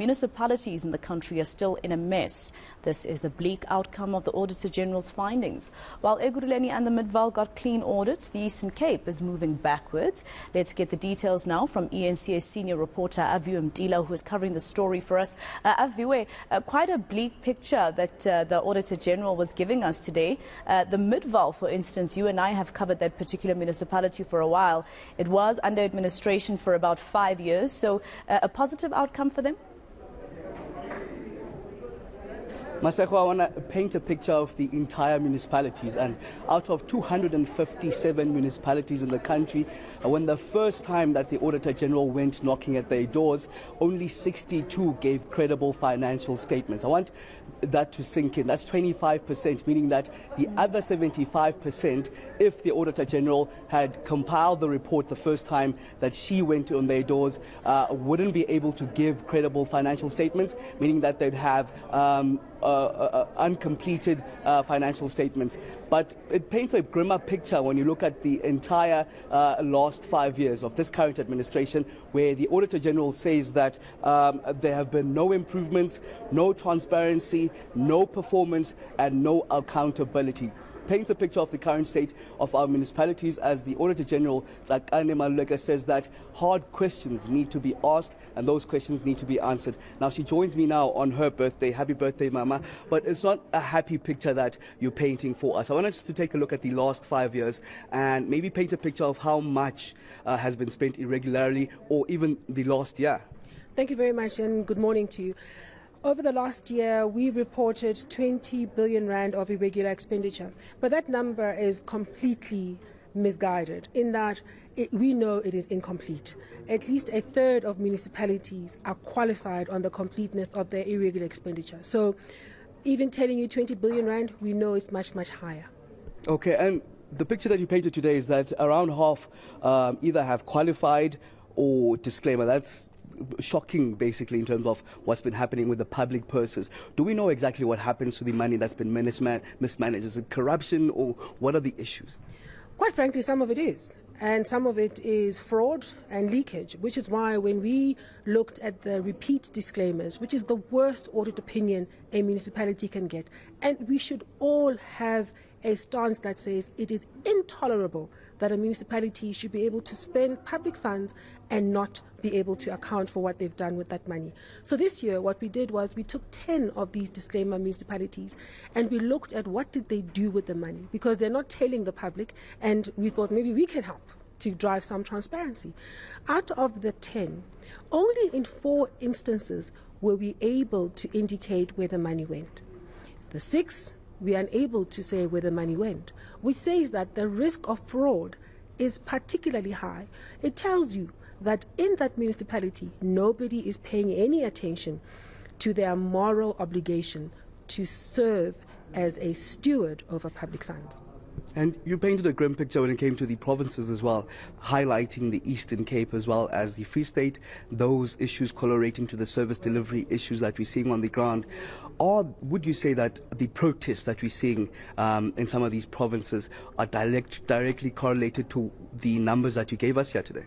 Municipalities in the country are still in a mess. This is the bleak outcome of the Auditor General's findings. While Ekurhuleni and the Midvaal got clean audits, the Eastern Cape is moving backwards. Let's get the details now from eNCA senior reporter Aviwe Mtila, who is covering the story for us. Aviwe, quite a bleak picture that the Auditor General was giving us today. The Midvaal, for instance, you and I have covered that particular municipality for a while. It was under administration for about 5 years, so a positive outcome for them? Maseko, I want to paint a picture of the entire municipalities, and out of 257 municipalities in the country, when the first time that the Auditor General went knocking at their doors, only 62 gave credible financial statements. I want that to sink in. That's 25%, meaning that the other 75%, if the Auditor General had compiled the report the first time that she went on their doors, wouldn't be able to give credible financial statements, meaning that they'd have uncompleted financial statements. But it paints a grimmer picture when you look at the entire last 5 years of this current administration, where the Auditor General says that there have been no improvements, no transparency, no performance and no accountability. Paints a picture of the current state of our municipalities, as the Auditor General Maluleke says that hard questions need to be asked and those questions need to be answered. Now, she joins me now on her birthday. Happy birthday, Mama. But it's not a happy picture that you're painting for us. I want us to take a look at the last 5 years and maybe paint a picture of how much has been spent irregularly, or even the last year. Thank you very much, and good morning to you. Over the last year, we reported 20 billion rand of irregular expenditure, but that number is completely misguided in that we know it is incomplete. At least a third of municipalities are qualified on the completeness of their irregular expenditure. So even telling you 20 billion rand, we know it's much, much higher. Okay, and the picture that you painted today is that around half either have qualified or disclaimer. That's shocking, basically, in terms of what's been happening with the public purses. Do we know exactly what happens to the money that's been mismanaged? Is it corruption, or what are the issues? Quite frankly, some of it is. And some of it is fraud and leakage, which is why when we looked at the repeat disclaimers, which is the worst audit opinion a municipality can get, and we should all have a stance that says it is intolerable that a municipality should be able to spend public funds and not be able to account for what they've done with that money. So this year what we did was we took 10 of these disclaimer municipalities and we looked at what did they do with the money, because they're not telling the public, and we thought maybe we can help to drive some transparency. Out of the 10, only in 4 instances were we able to indicate where the money went. The 6, we are unable to say where the money went, which says that the risk of fraud is particularly high. It tells you that in that municipality, nobody is paying any attention to their moral obligation to serve as a steward over public funds. And you painted a grim picture when it came to the provinces as well, highlighting the Eastern Cape as well as the Free State, those issues correlating to the service delivery issues that we're seeing on the ground. Or would you say that the protests that we're seeing in some of these provinces are directly correlated to the numbers that you gave us here today?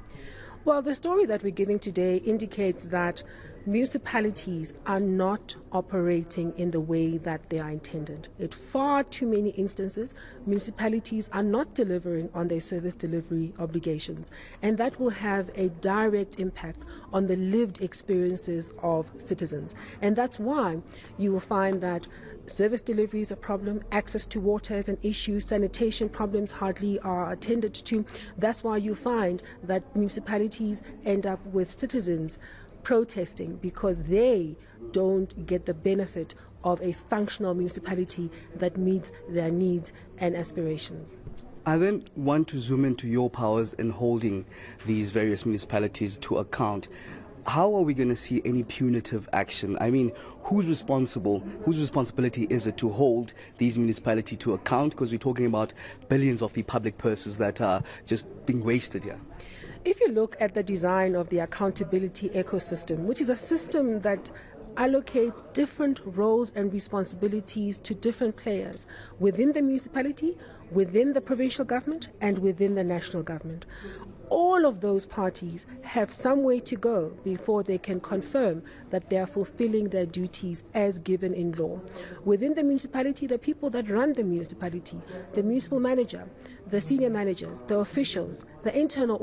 Well, the story that we're giving today indicates that municipalities are not operating in the way that they are intended. In far too many instances, municipalities are not delivering on their service delivery obligations, and that will have a direct impact on the lived experiences of citizens. And that's why you will find that service delivery is a problem, access to water is an issue, sanitation problems hardly are attended to. That's why you find that municipalities end up with citizens protesting because they don't get the benefit of a functional municipality that meets their needs and aspirations. I then want to zoom into your powers in holding these various municipalities to account. How are we going to see any punitive action? I mean, who's responsible? Whose responsibility is it to hold these municipalities to account? Because we're talking about billions of the public purses that are just being wasted here. If you look at the design of the accountability ecosystem, which is a system that allocates different roles and responsibilities to different players within the municipality, within the provincial government, and within the national government, all of those parties have some way to go before they can confirm that they are fulfilling their duties as given in law. Within the municipality, the people that run the municipality, the municipal manager, the senior managers, the officials, the internal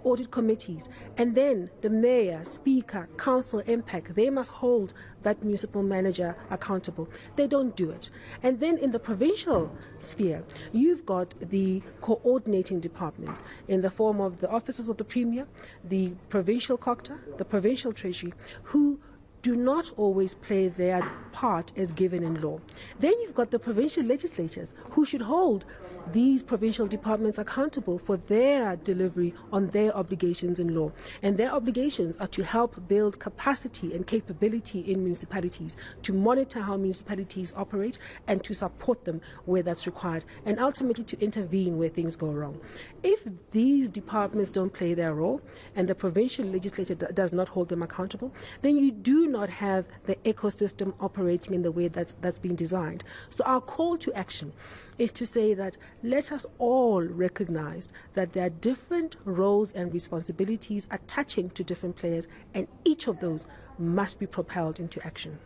audit committees, and then the mayor, speaker, council, MPAC, they must hold that municipal manager accountable. They don't do it. And then in the provincial sphere, you've got the coordinating departments in the form of the officers of the Premier, the provincial COCTA, the provincial treasury, who do not always play their part as given in law. Then you've got the provincial legislatures who should hold these provincial departments accountable for their delivery on their obligations in law. And their obligations are to help build capacity and capability in municipalities, to monitor how municipalities operate and to support them where that's required, and ultimately to intervene where things go wrong. If these departments don't play their role and the provincial legislature does not hold them accountable, then you do not have the ecosystem operating in the way that's been designed. So our call to action is to say that let us all recognize that there are different roles and responsibilities attaching to different players, and each of those must be propelled into action.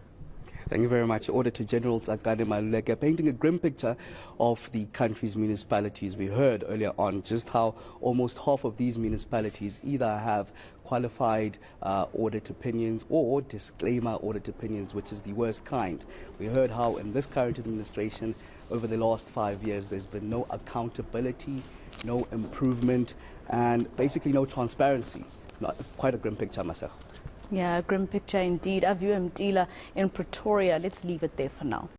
Thank you very much, Auditor General Maluleke, painting a grim picture of the country's municipalities. We heard earlier on just how almost half of these municipalities either have qualified audit opinions or disclaimer audit opinions, which is the worst kind. We heard how in this current administration, over the last 5 years, there's been no accountability, no improvement, and basically no transparency. Quite a grim picture, myself. Yeah, a grim picture indeed. Aviwe Mtila in Pretoria. Let's leave it there for now.